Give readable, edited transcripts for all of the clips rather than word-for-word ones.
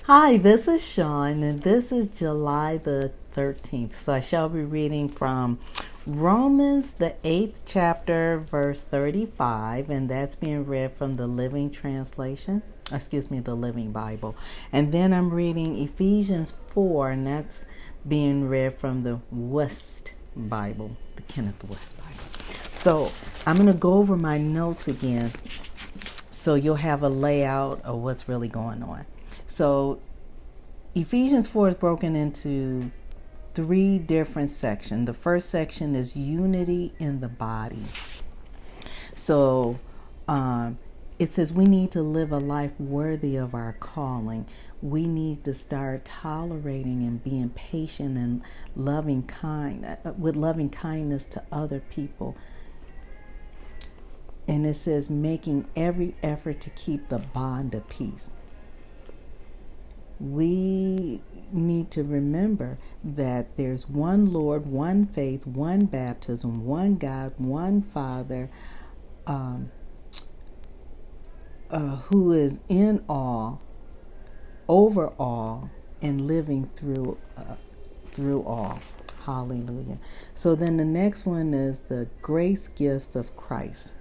Hi, this is Sean, and this is July the 13th. So I shall be reading from Romans, the 8th chapter, verse 35, and that's being read from the Living Translation. The Living Bible. And then I'm reading Ephesians 4, and that's being read from the West Bible, the Kenneth West Bible. So I'm going to go over my notes again so you'll have a layout of what's really going on. So Ephesians 4 is broken into three different sections. The first section is unity in the body. So it says we need to live a life worthy of our calling. We need to start tolerating and being patient and with loving kindness to other people. And it says making every effort to keep the bond of peace. We need to remember that there's one Lord, one faith, one baptism, one God, one Father, who is in all, over all, and living through all. Hallelujah. So then the next one is the grace gifts of Christ.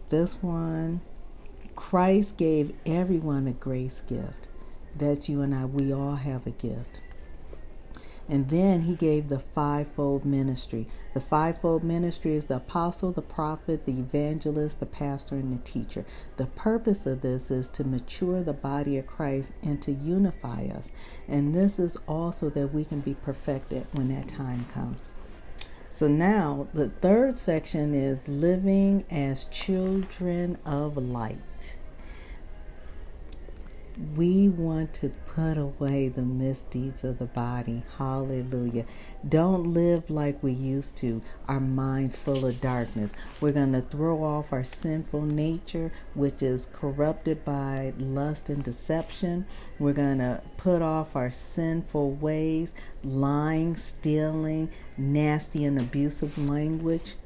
This one, Christ gave everyone a grace gift. That's you and I. We all have a gift. And then he gave the fivefold ministry. The fivefold ministry is the apostle, the prophet, the evangelist, the pastor, and the teacher. The purpose of this is to mature the body of Christ and to unify us. And this is also that we can be perfected when that time comes. So now the third section is living as children of light. We want to put away the misdeeds of the body. Hallelujah. Don't live like we used to, our minds full of darkness. We're going to throw off our sinful nature, which is corrupted by lust and deception. We're going to put off our sinful ways, lying, stealing, nasty and abusive language.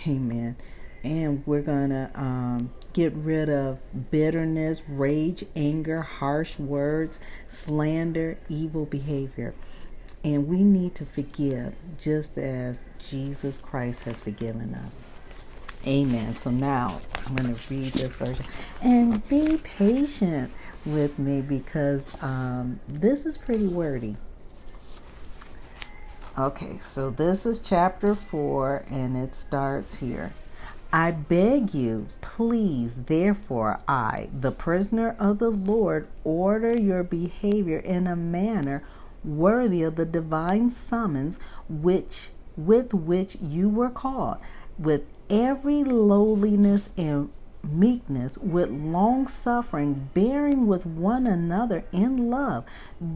Amen. And we're going to get rid of bitterness, rage, anger, harsh words, slander, evil behavior. And we need to forgive just as Jesus Christ has forgiven us. Amen. So now I'm going to read this version. And be patient with me because this is pretty wordy. Okay, so this is chapter 4 and it starts here. I beg you, please, therefore, I, the prisoner of the Lord, order your behavior in a manner worthy of the divine summons with which you were called, with every lowliness and meekness, with long suffering, bearing with one another in love,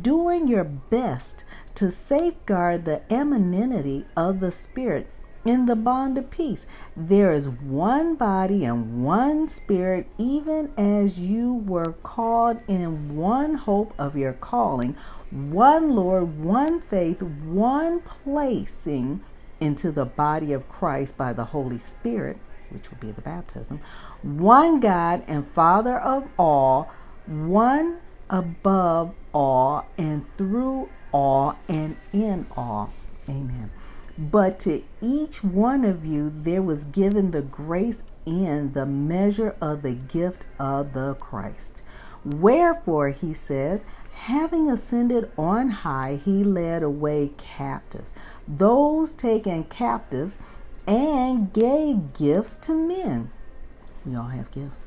doing your best to safeguard the anonymity of the Spirit in the bond of peace. There is one body and one Spirit, even as you were called in one hope of your calling, one Lord, one faith, one placing into the body of Christ by the Holy Spirit, which will be the baptism, one God and Father of all, one above all and through all and in all. Amen. But to each one of you there was given the grace in the measure of the gift of the Christ. Wherefore, he says, having ascended on high, he led away captives, those taken captives, and gave gifts to men. We all have gifts.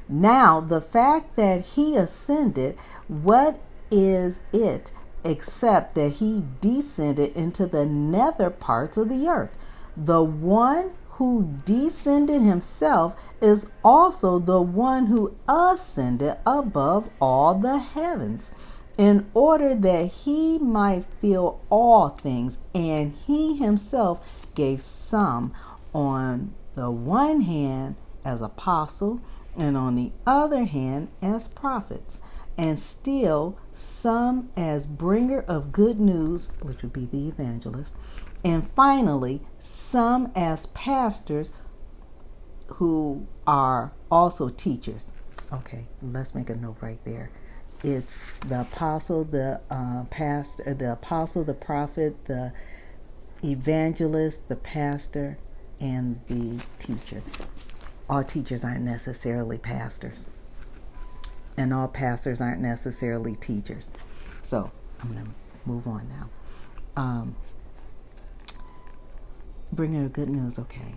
Now, the fact that he ascended, what is it except that he descended into the nether parts of the earth? The one who descended himself is also the one who ascended above all the heavens, in order that he might fill all things. And he himself gave some on the one hand as apostle, and on the other hand as prophets, and still some as bringer of good news, which would be the evangelist, and finally some as pastors who are also teachers. Okay, let's make a note right there. It's the apostle, the pastor, the apostle, the prophet, the evangelist, the pastor, and the teacher. All teachers aren't necessarily pastors, and all pastors aren't necessarily teachers. So I'm going to move on now. Bring her good news, okay.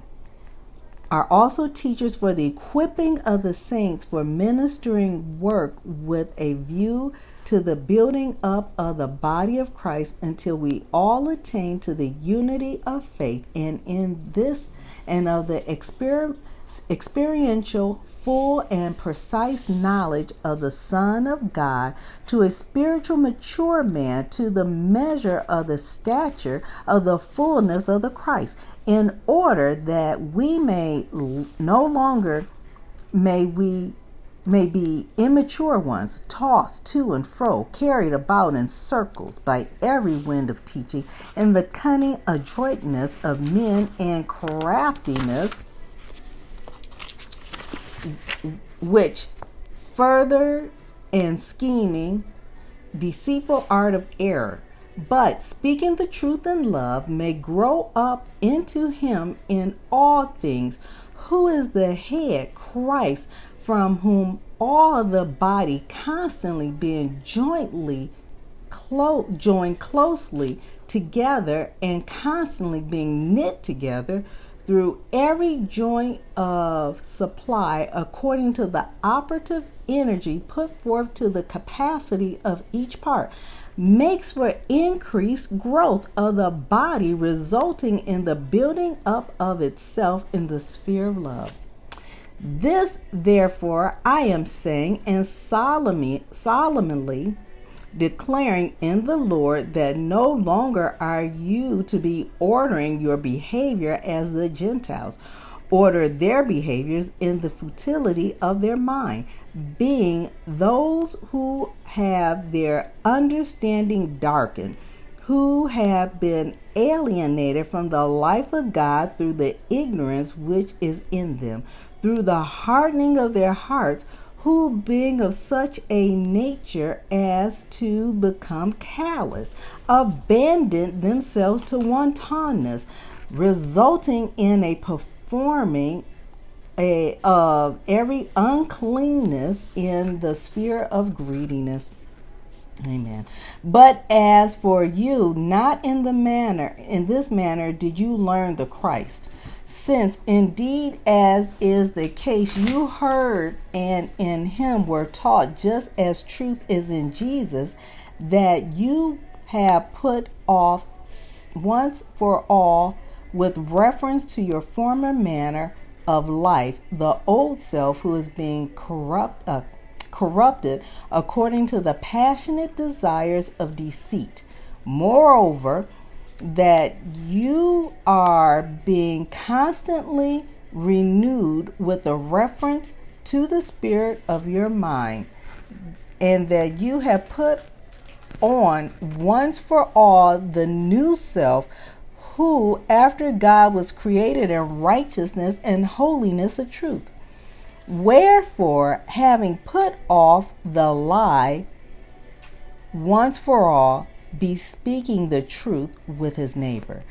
Are also teachers for the equipping of the saints for ministering work with a view to the building up of the body of Christ until we all attain to the unity of faith and in this and of the experiential full and precise knowledge of the Son of God, to a spiritual mature man, to the measure of the stature of the fullness of the Christ, in order that we may no longer may be immature ones, tossed to and fro, carried about in circles by every wind of teaching, and the cunning adroitness of men and craftiness, which furthers in scheming, deceitful art of error, but speaking the truth in love may grow up into him in all things, who is the head, Christ, from whom all the body constantly being joined closely together and constantly being knit together through every joint of supply according to the operative energy put forth to the capacity of each part, makes for increased growth of the body, resulting in the building up of itself in the sphere of love. This, therefore, I am saying and solemnly declaring in the Lord, that no longer are you to be ordering your behavior as the Gentiles order their behaviors in the futility of their mind, being those who have their understanding darkened, who have been alienated from the life of God through the ignorance which is in them, through the hardening of their hearts, who being of such a nature as to become callous, abandoned themselves to wantonness, resulting in a performing of every uncleanness in the sphere of greediness. Amen. But as for you, not in this manner did you learn the Christ. Since indeed, as is the case, you heard and in him were taught, just as truth is in Jesus, that you have put off once for all, with reference to your former manner of life, the old self who is being corrupted according to the passionate desires of deceit. Moreover, that you are being constantly renewed with a reference to the spirit of your mind, and that you have put on once for all the new self, who after God was created in righteousness and holiness of truth. Wherefore, having put off the lie once for all, be speaking the truth with his neighbor.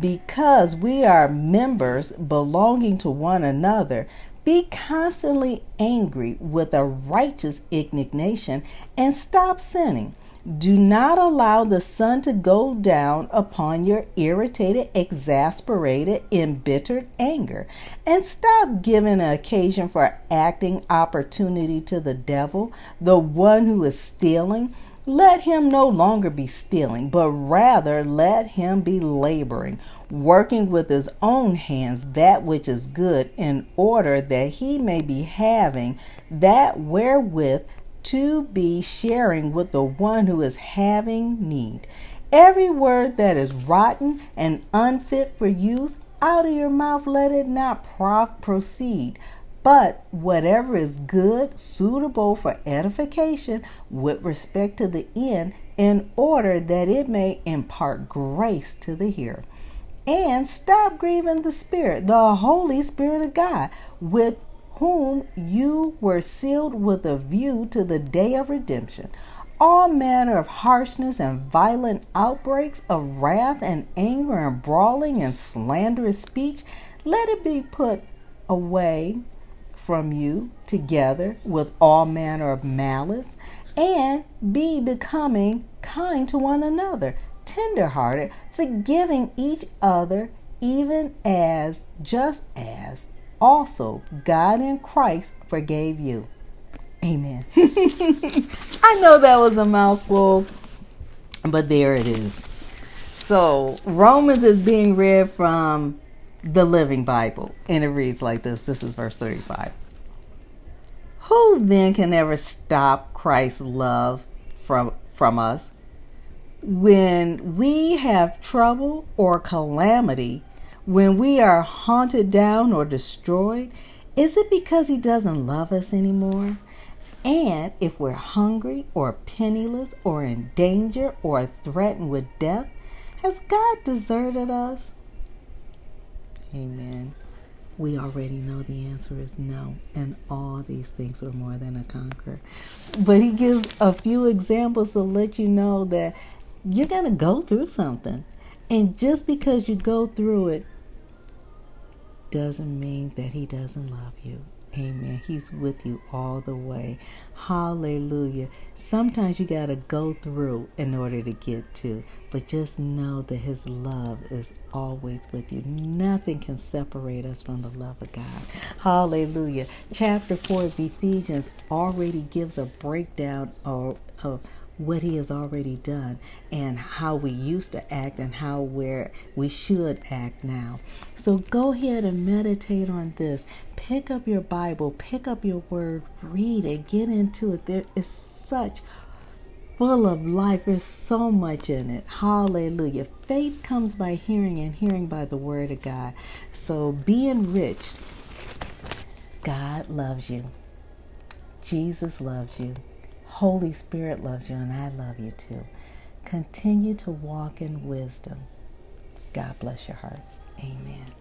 Because we are members belonging to one another, be constantly angry with a righteous indignation and stop sinning. Do not allow the sun to go down upon your irritated, exasperated, embittered anger, and stop giving an occasion for acting opportunity to the devil, the one who is stealing. Let him no longer be stealing, but rather let him be laboring, working with his own hands that which is good, in order that he may be having that wherewith to be sharing with the one who is having need. Every word that is rotten and unfit for use, out of your mouth let it not proceed. But whatever is good, suitable for edification, with respect to the end, in order that it may impart grace to the hearer. And stop grieving the Spirit, the Holy Spirit of God, with whom you were sealed with a view to the day of redemption. All manner of harshness and violent outbreaks of wrath and anger and brawling and slanderous speech, let it be put away from you together with all manner of malice, and be becoming kind to one another, tender-hearted, forgiving each other, even as just as also God in Christ forgave you. Amen. I know that was a mouthful, but there it is. So Romans is being read from the Living Bible, and it reads like this. This is verse 35. Who then can ever stop Christ's love from us? When we have trouble or calamity, when we are hunted down or destroyed, is it because he doesn't love us anymore? And if we're hungry or penniless or in danger or threatened with death, has God deserted us? Amen. We already know the answer is no, and all these things are more than a conqueror. But he gives a few examples to let you know that you're going to go through something. And just because you go through it doesn't mean that he doesn't love you. Amen. He's with you all the way. Hallelujah. Sometimes you got to go through in order to get to, but just know that his love is always with you. Nothing can separate us from the love of God. Hallelujah. Chapter 4 of Ephesians already gives a breakdown of what he has already done and how we used to act and how we should act now. So go ahead and meditate on this. Pick up your Bible, pick up your word, read it, get into it. There is such full of life. There's so much in it. Hallelujah. Faith comes by hearing, and hearing by the word of God. So be enriched. God loves you. Jesus loves you. Holy Spirit loves you, and I love you too. Continue to walk in wisdom. God bless your hearts. Amen.